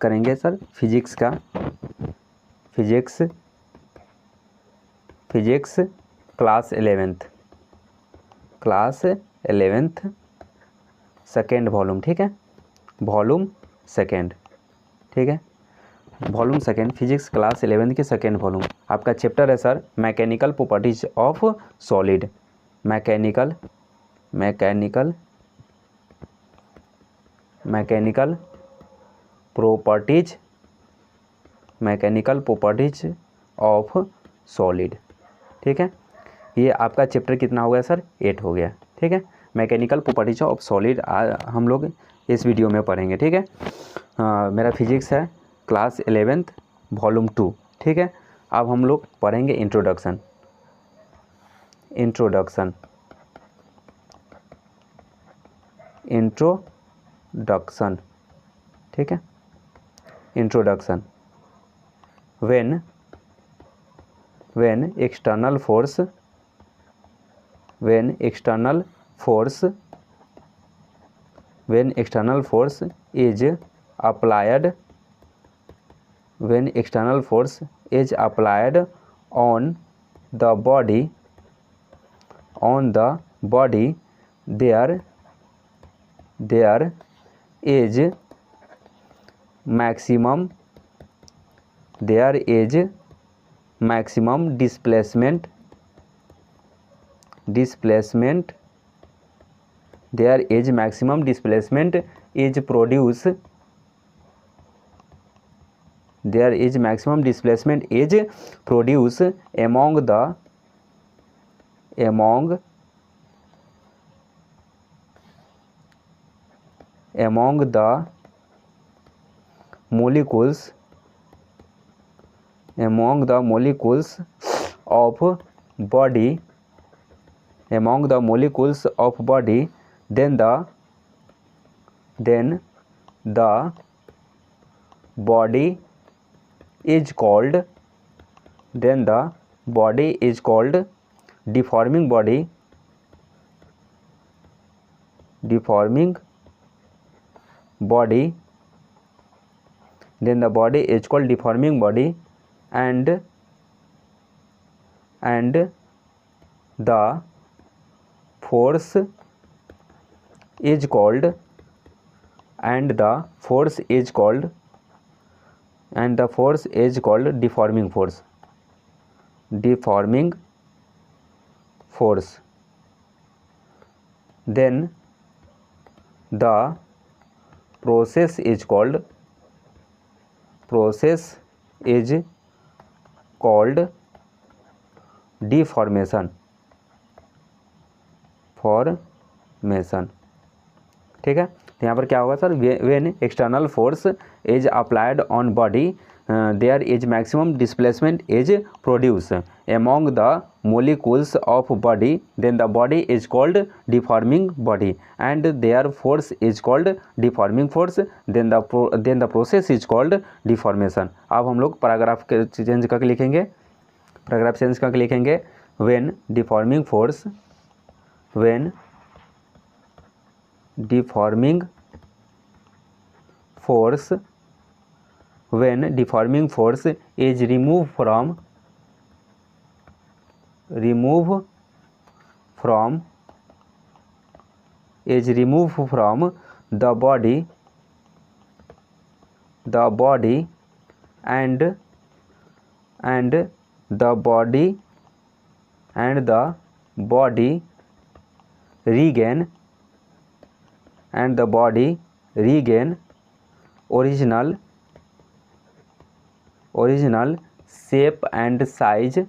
करेंगे sir physics का, physics class 11th second volume, ठीक है, वॉल्यूम सेकेंड, ठीक है, volume second physics class 11th के सेकेंड वॉल्यूम। आपका चैप्टर है sir mechanical properties of solid, mechanical properties of solid, ठीक है। ये आपका चैप्टर कितना हो गया सर? 8 हो गया, ठीक है। मैकेनिकल प्रॉपर्टीज ऑफ सॉलिड हम लोग इस वीडियो में पढ़ेंगे, ठीक है। मेरा फिजिक्स है क्लास 11th वॉल्यूम 2, ठीक है। अब हम लोग पढ़ेंगे इंट्रोडक्शन, ठीक है। Introduction, when external force is applied on the body there is maximum displacement is produced among the molecules of body, then the body is called deforming body, then the body is called deforming body, and the force is called deforming force, then the process is called deformation, ठीक है। तो यहाँ पर क्या होगा sir? When external force is applied on body there is maximum displacement is produce among the molecules of body, then the body is called deforming body, and their force is called deforming force, then the process is called deformation। अब हम लोग paragraph change करके लिखेंगे, when deforming force is removed from the body and the body regain original shape and size,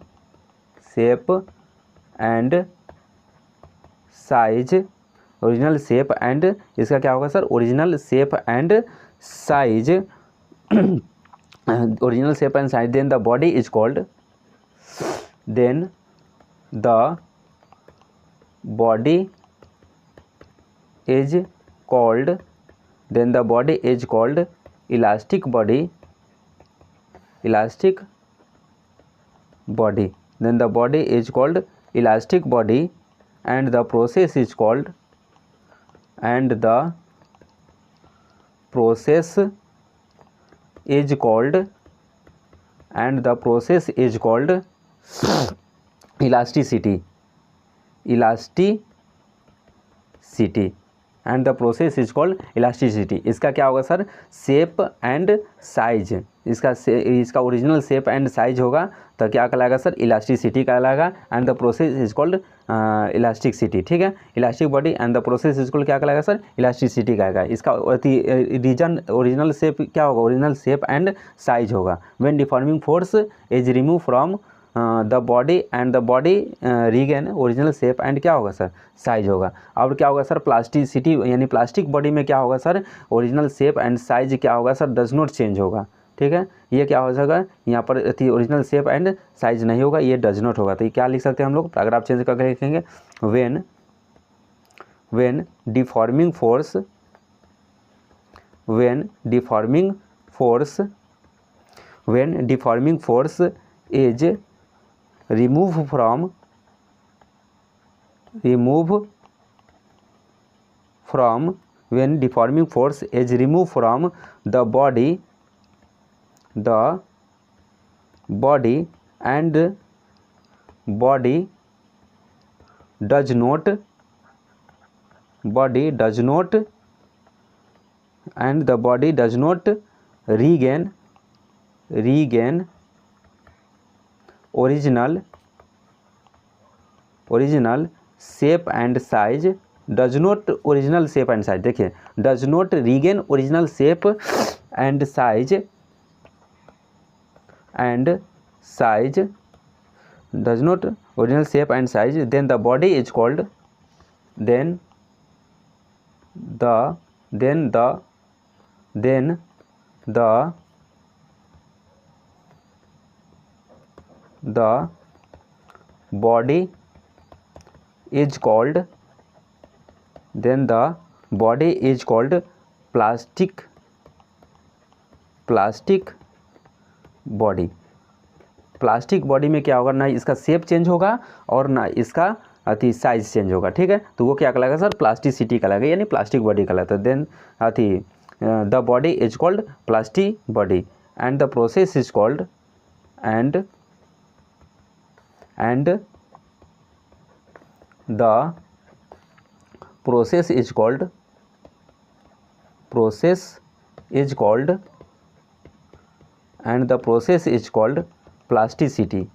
original shape and, इसका क्या होगा sir? Original shape and size, then the body is called, elastic body, then the body is called elastic body, and the process is called is called and the process is called elasticity and the process is called elasticity। इसका क्या होगा sir, shape and size, इसका original shape and size होगा तो क्या कहलाएगा sir, elasticity कहलाएगा। And the process is called elasticity, ठीक है, elastic body and the process is called क्या कहलाएगा सर, इलास्टिसिटी कहेगा। इसका रीजन ओरिजिनल शेप क्या होगा, ओरिजिनल शेप एंड साइज होगा। When deforming force is remove from the body and the body regain original shape and क्या होगा sir, size होगा। अब क्या होगा सर, प्लास्टिसिटी यानी प्लास्टिक बॉडी में क्या होगा sir, original shape and size क्या होगा सर, डज नॉट चेंज होगा, ठीक है। ये क्या हो जाएगा, यहाँ पर ओरिजिनल शेप एंड साइज नहीं होगा, ये डज नॉट होगा। तो ये क्या लिख सकते हैं हम लोग, पैराग्राफ चेंज करके लिखेंगे, when deforming force is remove from when deforming force is removed from the body and body does not regain original shape and size, does not original shape and size, देखिए does not regain original shape and size does not original shape and size, then the body is called then the body is called plastic body। Plastic body में क्या होगा, ना इसका shape change होगा और ना इसका साइज चेंज होगा, ठीक है। तो वो क्या कहलाएगा सर, प्लास्टिसिटी कहलाएगा, यानी प्लास्टिक बॉडी कहलाता है। Then the body is called plastic body and the process is called and the process is called plasticity,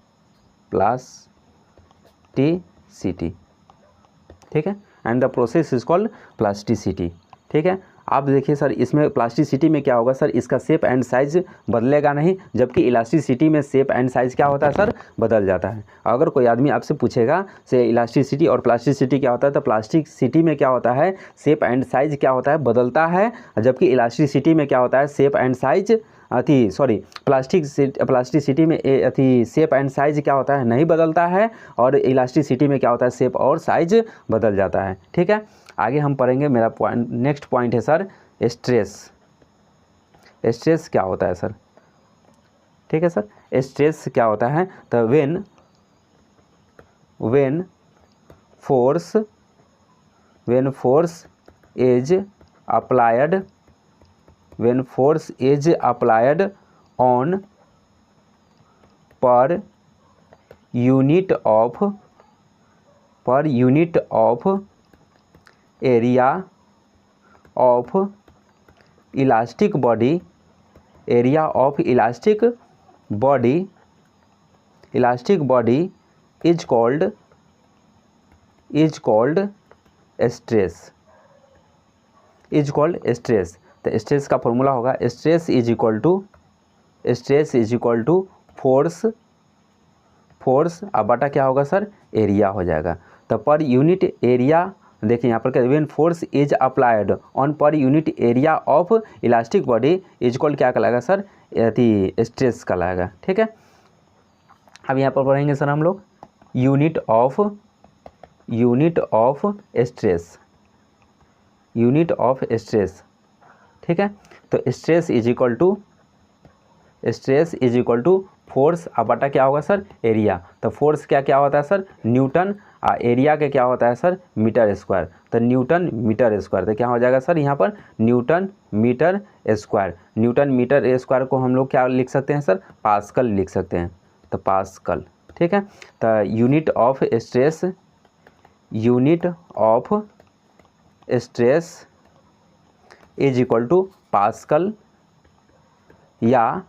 ठीक है। And the process is called plasticity, ठीक है। आप देखिए सर, इसमें प्लास्टिसिटी में क्या होगा सर, इसका शेप एंड साइज बदलेगा नहीं, जबकि इलास्टिसिटी में शेप एंड साइज क्या होता है सर, बदल जाता है। अगर कोई आदमी आपसे पूछेगा से इलास्टिसिटी और प्लास्टिसिटी क्या होता है, तो प्लास्टिसिटी में क्या होता है, शेप एंड साइज क्या होता है, बदलता है, जबकि इलास्टिसिटी में क्या होता है, शेप एंड साइज प्लास्टिसिटी में शेप एंड साइज क्या होता है, नहीं बदलता है, और इलास्टिसिटी में क्या होता है, शेप और साइज बदल जाता है, ठीक है। आगे हम पढ़ेंगे, मेरा पॉइंट नेक्स्ट पॉइंट है सर, स्ट्रेस क्या होता है सर, ठीक है सर। स्ट्रेस क्या होता है, तो when force is applied on per unit of area of elastic body is called stress. तो स्ट्रेस का फॉर्मूला होगा, stress is equal to force अब बटा क्या होगा सर, एरिया हो जाएगा। तो पर यूनिट एरिया, देखिए यहाँ पर क्या, when force is applied on per unit area of elastic body is called क्या कहलाएगा सर, स्ट्रेस कहलाएगा, ठीक है। अब यहाँ पर पढ़ेंगे सर हम लोग यूनिट ऑफ स्ट्रेस, ठीक है। तो stress is equal to stress is equal to force अब बटा क्या होगा सर एरिया। तो फोर्स क्या क्या होता है सर न्यूटन, एरिया का क्या होता है सर मीटर स्क्वायर। तो न्यूटन मीटर स्क्वायर, तो क्या हो जाएगा सर यहाँ पर newton metre square. Newton metre square को हम लोग क्या लिख सकते हैं सर पास्कल लिख सकते हैं, तो पास्कल। ठीक है, तो unit of stress, unit of stress is equal to pascal या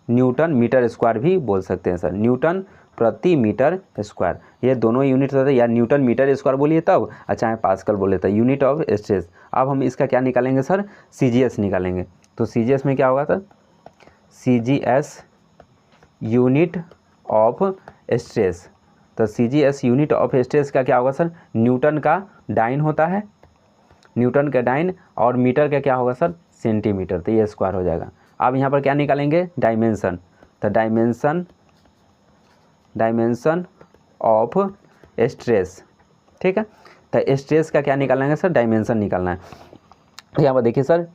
न्यूटन मीटर स्क्वायर भी बोल सकते हैं सर, न्यूटन प्रति मीटर स्क्वायर। ये दोनों यूनिट होते हैं, या न्यूटन मीटर स्क्वायर बोलिए तब, चाहे पास्कल बोले तो यूनिट ऑफ स्ट्रेस। अब हम इसका क्या निकालेंगे सर सीजीएस निकालेंगे। तो सीजीएस में क्या होगा sir CGS unit of stress. तो सीजीएस यूनिट ऑफ स्ट्रेस का क्या होगा सर न्यूटन का डाइन होता है, न्यूटन का डाइन, और मीटर का क्या होगा सर सेंटीमीटर, तो ये स्क्वायर हो जाएगा। अब यहाँ पर क्या निकालेंगे डायमेंशन। तो डायमेंशन ऑफ स्ट्रेस। ठीक है, तो स्ट्रेस का क्या निकालना है सर डायमेंशन निकालना है। यहाँ पर देखिए sir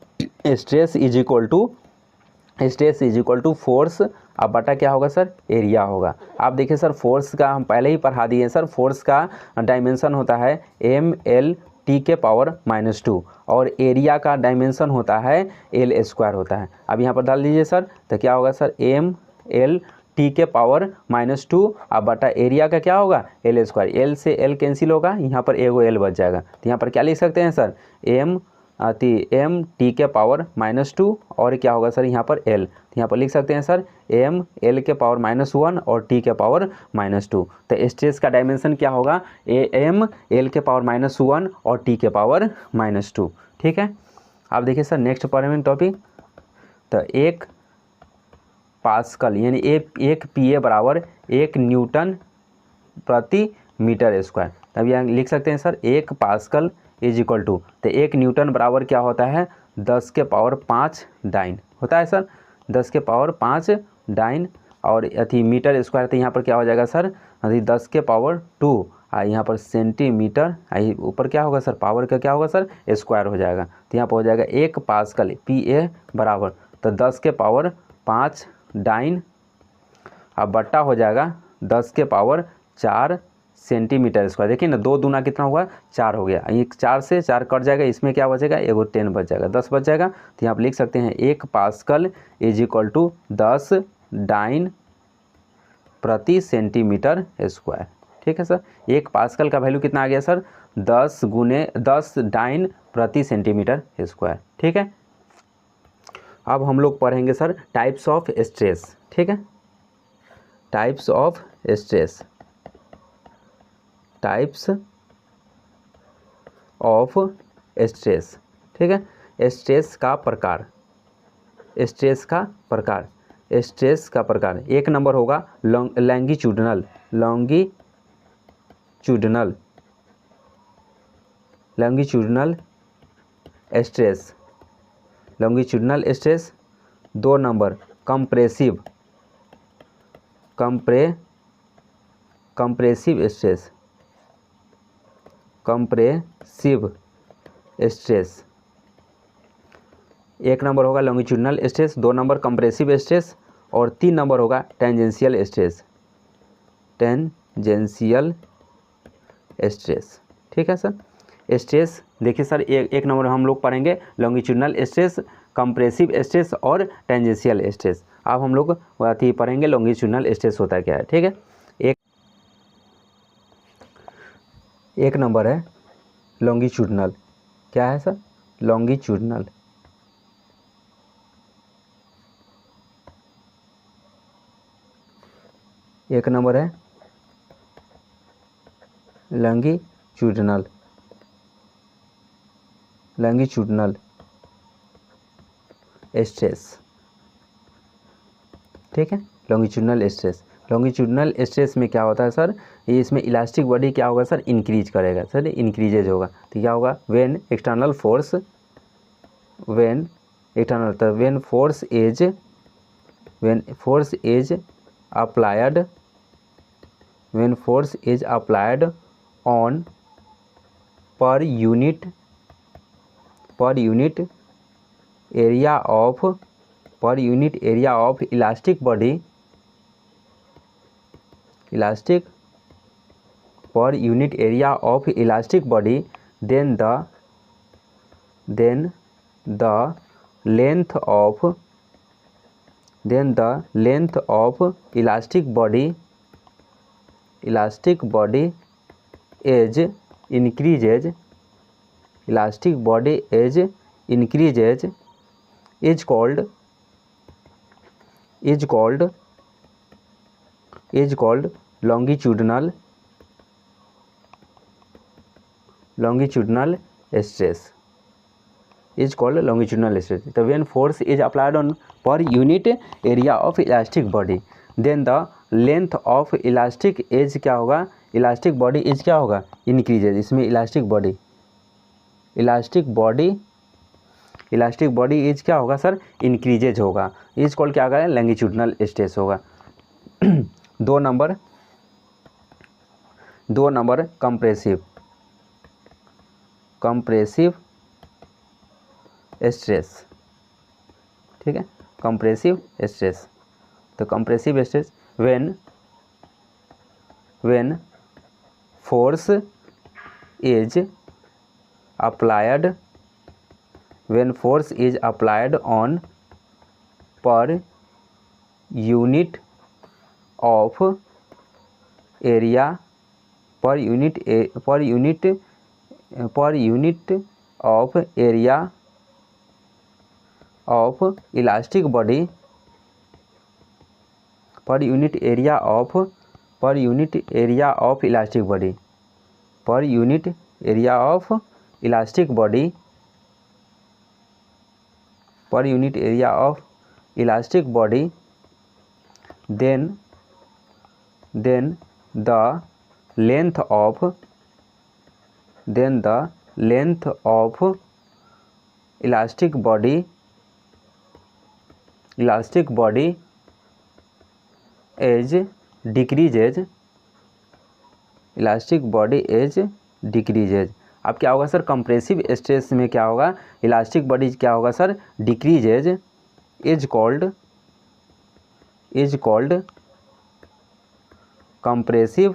stress is equal to force अब बटा क्या होगा सर एरिया होगा। आप देखिए सर फोर्स का हम पहले ही पढ़ा दिए सर, फोर्स का डायमेंशन होता है ml/t के पावर -2 और एरिया का डायमेंशन होता है l स्क्वायर होता है। अब यहाँ पर डाल दीजिए सर, तो क्या होगा सर ml/t के पावर -2 अब बटा एरिया का क्या होगा l स्क्वायर। l से l कैंसिल होगा, यहाँ पर एगो l बच जाएगा। तो यहाँ पर क्या लिख सकते हैं सर m/t के पावर -2 और क्या होगा सर यहाँ पर l। तो यहाँ पर लिख सकते हैं सर m l के पावर -1 और t के पावर -2। तो स्ट्रेस का डायमेंशन क्या होगा m l के पावर -1 और t के पावर -2। ठीक है, अब देखिए सर नेक्स्ट पढ़ेंगे टॉपिक। तो 1 पास्कल यानी एक PA बराबर 1 न्यूटन प्रति मीटर स्क्वायर। तब यहाँ लिख सकते हैं sir 1 pascal is equal to, तो 1 न्यूटन बराबर क्या होता है 10 के पावर 5 डाइन होता है सर, 10 के पावर 5 डाइन, और अथी मीटर स्क्वायर। तो यहाँ पर क्या हो जाएगा सर अथी 10 के पावर 2 यहाँ पर सेंटीमीटर, ऊपर क्या होगा सर पावर का क्या होगा सर स्क्वायर हो जाएगा। तो यहाँ पर हो जाएगा 1 पास्कल PA बराबर तो 10 के पावर 5 डाइन अब बट्टा हो जाएगा 10 के पावर 4 सेंटीमीटर स्क्वायर। देखिए ना 2 दूना कितना हुआ 4 हो गया, ये 4 से 4 कट जाएगा, इसमें क्या बचेगा एगो 10 बच जाएगा, 10 बच जाएगा। तो यहाँ आप लिख सकते हैं 1 pascal is equal to 10 dyne प्रति सेंटीमीटर स्क्वायर। ठीक है सर, 1 पास्कल का वैल्यू कितना आ गया सर 10 डाइन प्रति सेंटीमीटर स्क्वायर। ठीक है, अब हम लोग पढ़ेंगे सर टाइप्स ऑफ स्ट्रेस। ठीक है, types of stress, types of stress. ठीक है, स्ट्रेस का प्रकार, स्ट्रेस का प्रकार, स्ट्रेस का प्रकार। एक नंबर होगा longitudinal, longitudinal, longitudinal stress, longitudinal stress. 2 number compressive, compressive stress, compressive stress. 1 number होगा longitudinal stress, 2 number compressive stress और 3 नंबर होगा टेंजेंशियल स्ट्रेस, टेंजेंशियल स्ट्रेस। ठीक है सर, स्ट्रेस देखिए सर एक नंबर हम लोग पढ़ेंगे लॉन्गिट्यूडनल स्ट्रेस, कंप्रेसिव स्ट्रेस और टेंजेंशियल स्ट्रेस। अब हम लोग अथी पढ़ेंगे लॉन्गिट्यूडनल स्ट्रेस होता है क्या है। ठीक है, एक नंबर है लॉन्गिट्यूडनल, क्या है सर लॉन्गिट्यूडनल। एक नंबर है लॉन्गिट्यूडनल, लॉन्गिट्यूडनल स्ट्रेस। ठीक है, लॉन्गिट्यूडनल स्ट्रेस, लॉन्गिट्यूडनल स्ट्रेस में क्या होता है सर ये इसमें इलास्टिक बॉडी क्या होगा सर इंक्रीज करेगा सर, इंक्रीजेज होगा। तो क्या होगा when external force, when external तो when force is applied, when force is applied on per unit area of per unit area of elastic body, elastic per unit area of elastic body, then the length of elastic body as increases, elastic body as increases is called longitudinal stress, is called longitudinal stress. So when force is applied on per unit area of elastic body, then the length of elastic edge क्या होगा, elastic body edge क्या होगा, increases. इसमें elastic body edge क्या होगा sir, increases होगा. Is called क्या होगा, longitudinal stress होगा. 2 नंबर कंप्रेसिव स्ट्रेस. ठीक है, कंप्रेसिव स्ट्रेस. तो compressive stress when force is applied on per unit of area of area of elastic body, per unit area of elastic body, per unit area of elastic body, per unit area of elastic body, then the length of elastic body as decreases, elastic body as decreases. अब क्या होगा sir, compressive stress में क्या होगा, elastic body क्या होगा sir, decreases, is called compressive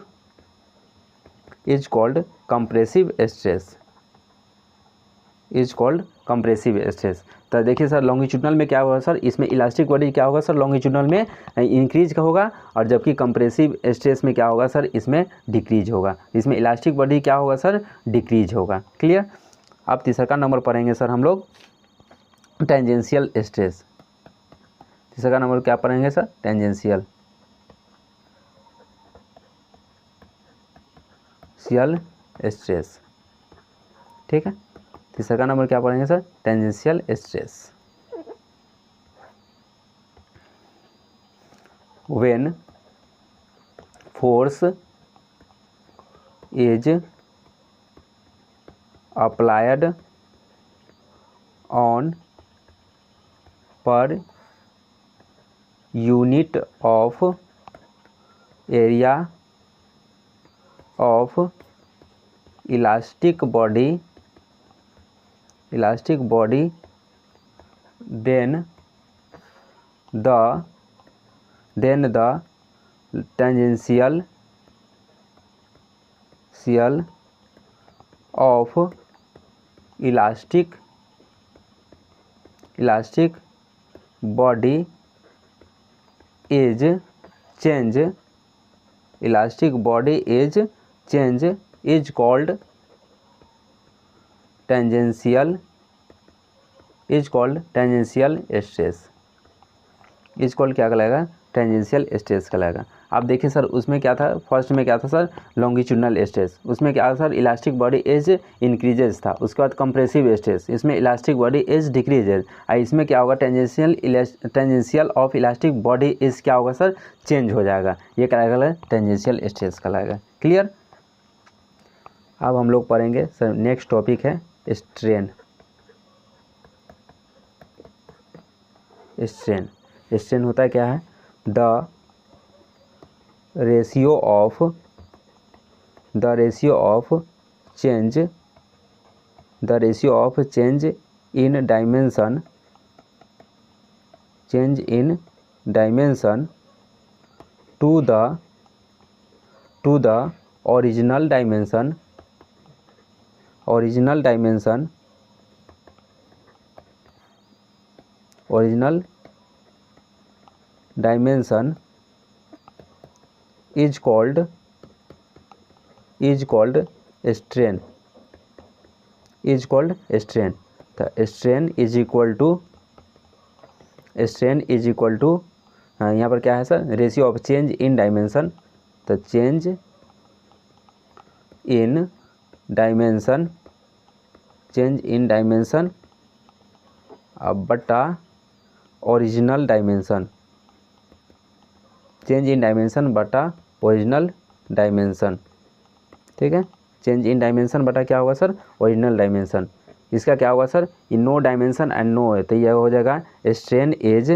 stress. तो देखिए सर, लॉन्गिट्यूडनल में क्या होगा सर, इसमें इलास्टिक बॉडी क्या होगा सर, लॉन्गिट्यूडनल में इंक्रीज का होगा, और जबकि कंप्रेसिव स्ट्रेस में क्या होगा सर, इसमें डिक्रीज होगा. इसमें इलास्टिक बॉडी क्या होगा सर, डिक्रीज होगा. क्लियर. अब तीसरा नंबर पढ़ेंगे सर हम लोग टेंजेंशियल स्ट्रेस. तीसरा नंबर क्या पढ़ेंगे सर, टेंजेंशियल स्ट्रेस. ठीक है, तीसरा नंबर क्या पढ़ेंगे sir, tangential stress. When force is applied on per unit of area of elastic body, then the tangential of elastic body is change, elastic body is change, is called tangential stress. Is called क्या कहलाएगा, tangential stress कहलाएगा. आप देखिए sir, उसमें क्या था, first में क्या था सर, लॉन्गिट्यूडनल स्ट्रेस. उसमें क्या sir, elastic body as increases था. उसके बाद कंप्रेसिव स्ट्रेस, इसमें इलास्टिक बॉडी एज डिक्रीजेज. इसमें क्या होगा, tangential of elastic body as क्या होगा सर, चेंज हो जाएगा. ये कहलाएगा टेंजेंशियल स्ट्रेस कहलाएगा. क्लियर. अब हम लोग पढ़ेंगे सर, नेक्स्ट टॉपिक है स्ट्रेन. स्ट्रेन होता है क्या है, the ratio of change in change in dimension to the original dimension is called strain. The strain is equal to यहाँ पर क्या है sir, ratio of change in dimension, तो चेंज इन डायमेंशन बटा original dimension, change in dimension बटा original dimension, ठीक है। Change in dimension बटा क्या होगा सर, ओरिजिनल डायमेंशन। इसका क्या होगा sir, no dimension and no है, तो यह हो जाएगा strain as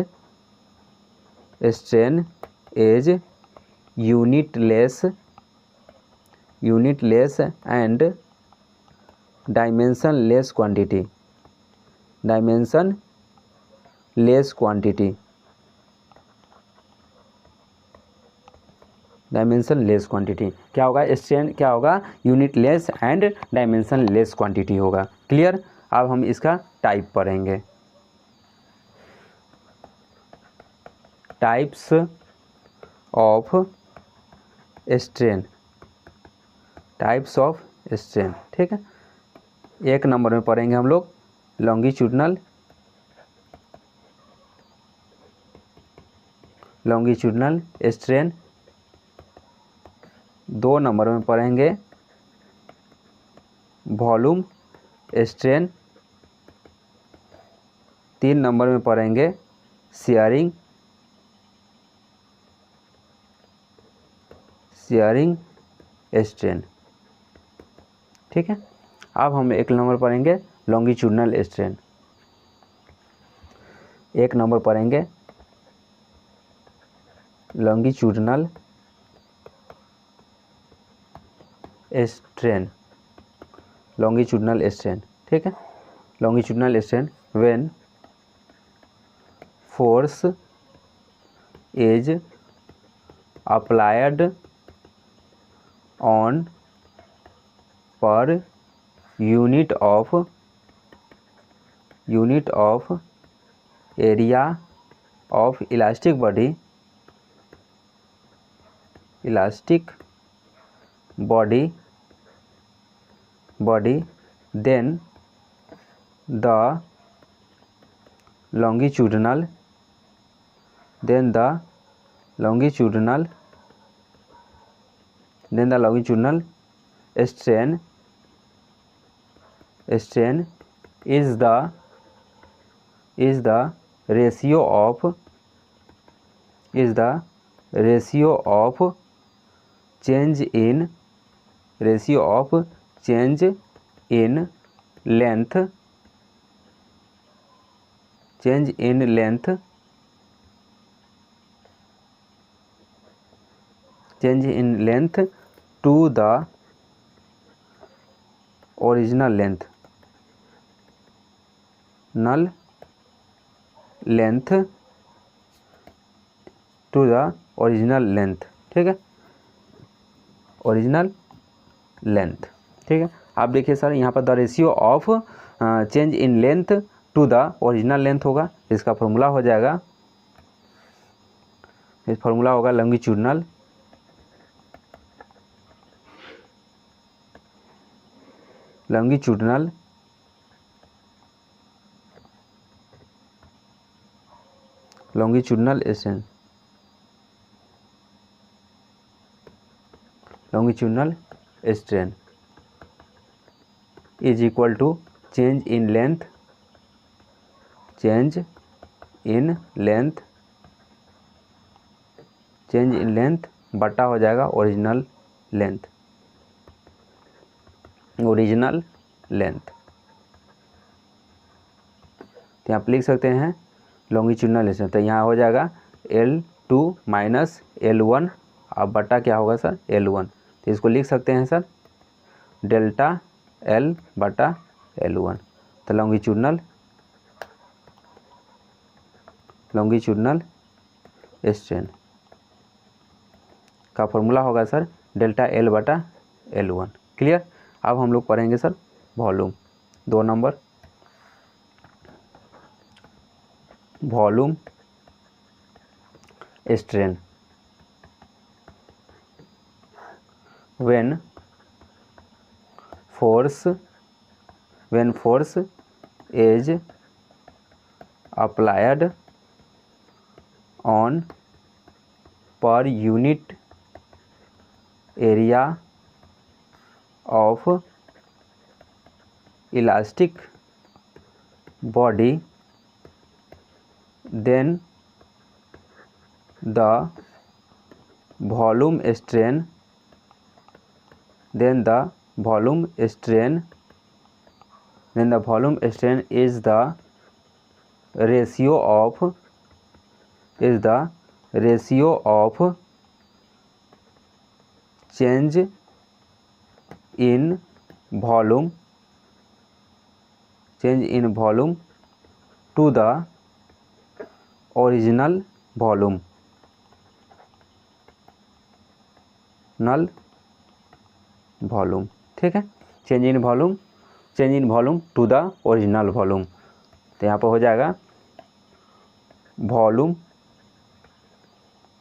unitless and dimensionless quantity. क्या होगा, स्ट्रेन क्या होगा, यूनिटलेस एंड डायमेंशनलेस क्वांटिटी होगा। क्लियर। अब हम इसका टाइप पढ़ेंगे। टाइप्स ऑफ स्ट्रेन, ठीक है। एक नंबर में पढ़ेंगे हम लोग लॉन्गिट्यूडनल स्ट्रेन। 2 नंबर में पढ़ेंगे वॉल्यूम स्ट्रेन। 3 नंबर में पढ़ेंगे शेयरिंग स्ट्रेन, ठीक है। अब हम 1 नंबर पढ़ेंगे लॉन्गिट्यूडनल स्ट्रेन। 1 नंबर पढ़ेंगे लॉन्गिट्यूडनल स्ट्रेन, ठीक है। Longitudinal strain when force is applied on per unit of area of elastic body then the longitudinal strain is the ratio of change in length to the original length, ठीक है। Original length, ठीक है। आप देखिए sir यहाँ पर the ratio of change in length to the original length होगा। इसका फॉर्मूला हो जाएगा, longitudinal strain is equal to change in length बटा हो जाएगा ओरिजिनल लेंथ। तो यहाँ पर लिख सकते हैं लॉन्गिट्यूडनल स्ट्रेन, तो यहाँ हो जाएगा L2 माइनस L1 अब बटा क्या होगा सर, L1। तो इसको लिख सकते हैं सर डेल्टा L बटा L1। तो लॉन्गिट्यूडनल लॉन्गिट्यूडनल स्ट्रेन का फॉर्मूला होगा सर डेल्टा एल बटा L1। क्लियर। अब हम लोग पढ़ेंगे sir volume 2 number. Volume strain when force is applied on per unit area of elastic body, then the volume strain is the ratio of change in volume to the original volume ठीक है। Change in volume to the original volume. तो यहाँ पर हो जाएगा volume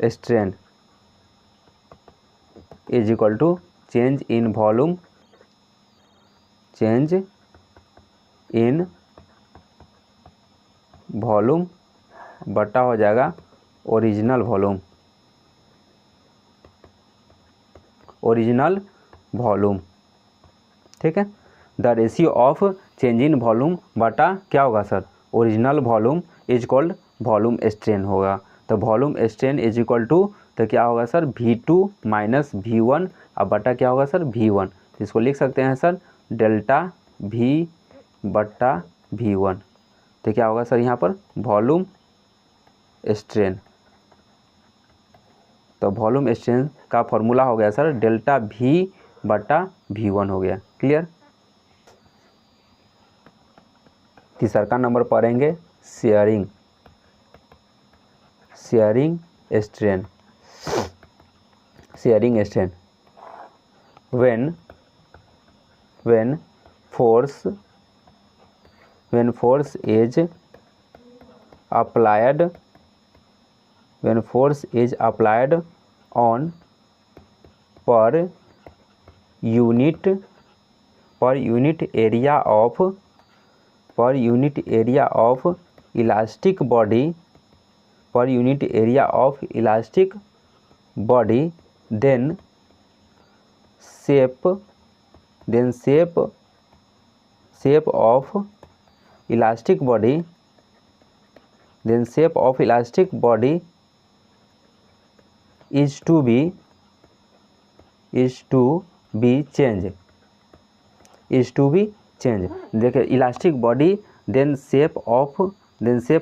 strain is equal to change in volume बटा हो जाएगा ओरिजिनल वॉल्यूम। ठीक है। The ratio of change in volume बटा क्या होगा sir original volume is called volume strain होगा। तो volume strain is equal to तो क्या होगा सर V2 माइनस V1 अब बटा क्या होगा सर V1। इसको लिख सकते हैं सर डेल्टा V बटा V1। तो क्या होगा सर यहाँ पर वॉल्यूम स्ट्रेन। तो वॉल्यूम स्ट्रेन का फॉर्मूला हो गया सर डेल्टा V बटा V1 हो गया। क्लियर। तीसरा का नंबर पढ़ेंगे sharing strain when force is applied on per unit area of elastic body, then shape of elastic body is to be changed। देखिए elastic body then shape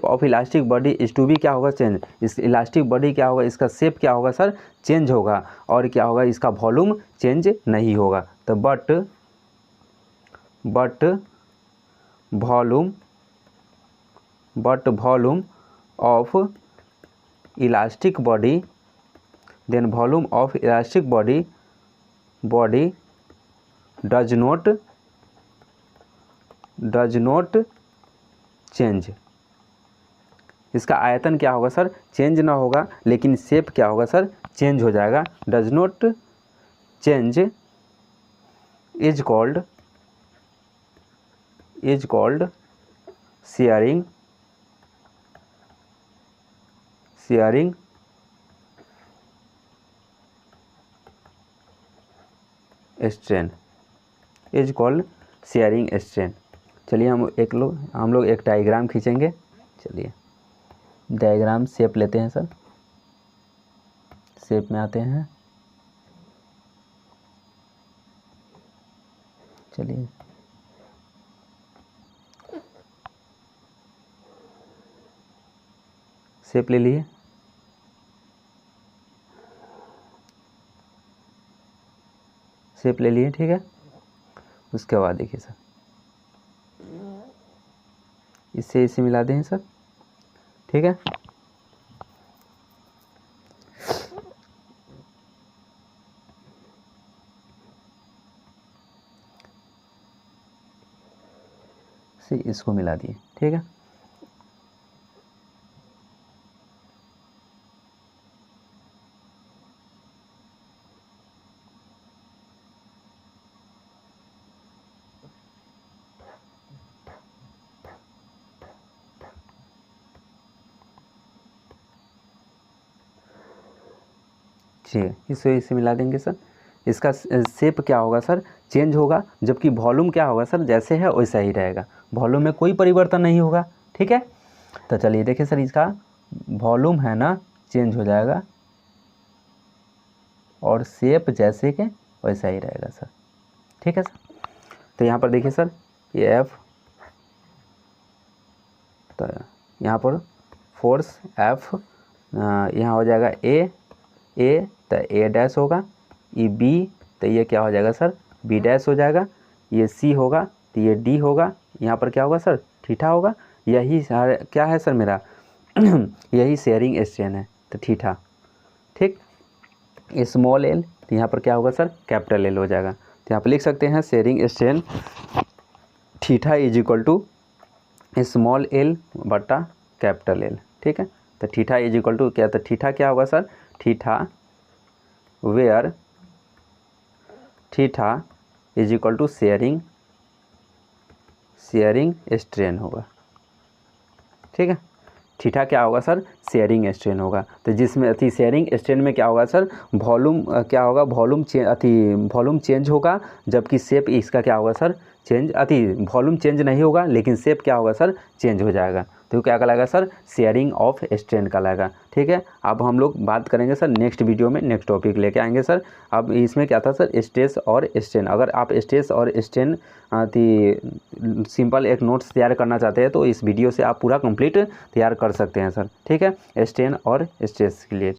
of elastic body is to be क्या होगा change. इस elastic body क्या होगा इसका shape क्या होगा sir change होगा और क्या होगा इसका वॉल्यूम चेंज नहीं होगा। तो but volume of elastic body then volume of elastic body does not change। इसका आयतन क्या होगा सर चेंज ना होगा लेकिन शेप क्या होगा सर चेंज हो जाएगा। does not change is called shearing strain is called sharing strain. चलिए हम लोग एक डायग्राम खींचेंगे। चलिए डायग्राम शेप लेते हैं सर। शेप में आते हैं। चलिए शेप ले लिए। शेप ले लिए ठीक है। उसके बाद देखिए सर इससे मिला दें सर ठीक है। से इसको मिला दिए, ठीक है। ठीक है, इसे मिला देंगे सर। इसका शेप क्या होगा सर, चेंज होगा, जबकि वॉल्यूम क्या होगा सर, जैसे है वैसा ही रहेगा, वॉल्यूम में कोई परिवर्तन नहीं होगा, ठीक है। तो चलिए देखिए सर, इसका वॉल्यूम है ना चेंज हो जाएगा और शेप जैसे के वैसा ही रहेगा सर, ठीक है सर। तो यहाँ पर देखिए सर, ये एफ, तो यहाँ पर फोर्स एफ, यहाँ हो जाएगा ए तो ए डैश होगा, ये बी तो ये क्या हो जाएगा सर, बी डैश हो जाएगा, ये सी होगा तो ये डी होगा, यहाँ पर क्या होगा सर, थीटा होगा। यही क्या है सर मेरा यही शेयरिंग स्ट्रेन है, तो थीटा, ठीक। स्मॉल एल तो यहाँ पर क्या होगा सर, कैपिटल एल हो जाएगा। तो यहाँ पर लिख सकते हैं sharing strain theta is equal to small L बटा कैपिटल एल, ठीक है। तो थीटा इज इक्वल टू क्या, तो थीटा क्या होगा sir, theta where theta is equal to sharing strain होगा, ठीक है। थीटा क्या होगा सर, शेयरिंग स्ट्रेन होगा। तो जिसमें अति शेयरिंग स्ट्रेन में क्या होगा सर, वॉल्यूम क्या होगा, वॉल्यूम चेंज होगा, जबकि शेप इसका क्या होगा सर, चेंज वॉल्यूम चेंज नहीं होगा, लेकिन शेप क्या होगा सर, चेंज हो जाएगा। तो क्या कहलाएगा सर, शेयरिंग ऑफ स्ट्रेन कहलाएगा, ठीक है। अब हम लोग बात करेंगे सर नेक्स्ट वीडियो में, नेक्स्ट टॉपिक लेके आएंगे सर। अब इसमें क्या था सर, स्ट्रेस और स्ट्रेन। अगर आप स्ट्रेस और स्ट्रेन सिंपल एक नोट्स तैयार करना चाहते हैं तो इस वीडियो से आप पूरा कंप्लीट तैयार कर सकते हैं सर, ठीक है, स्ट्रेन और स्ट्रेस के लिए।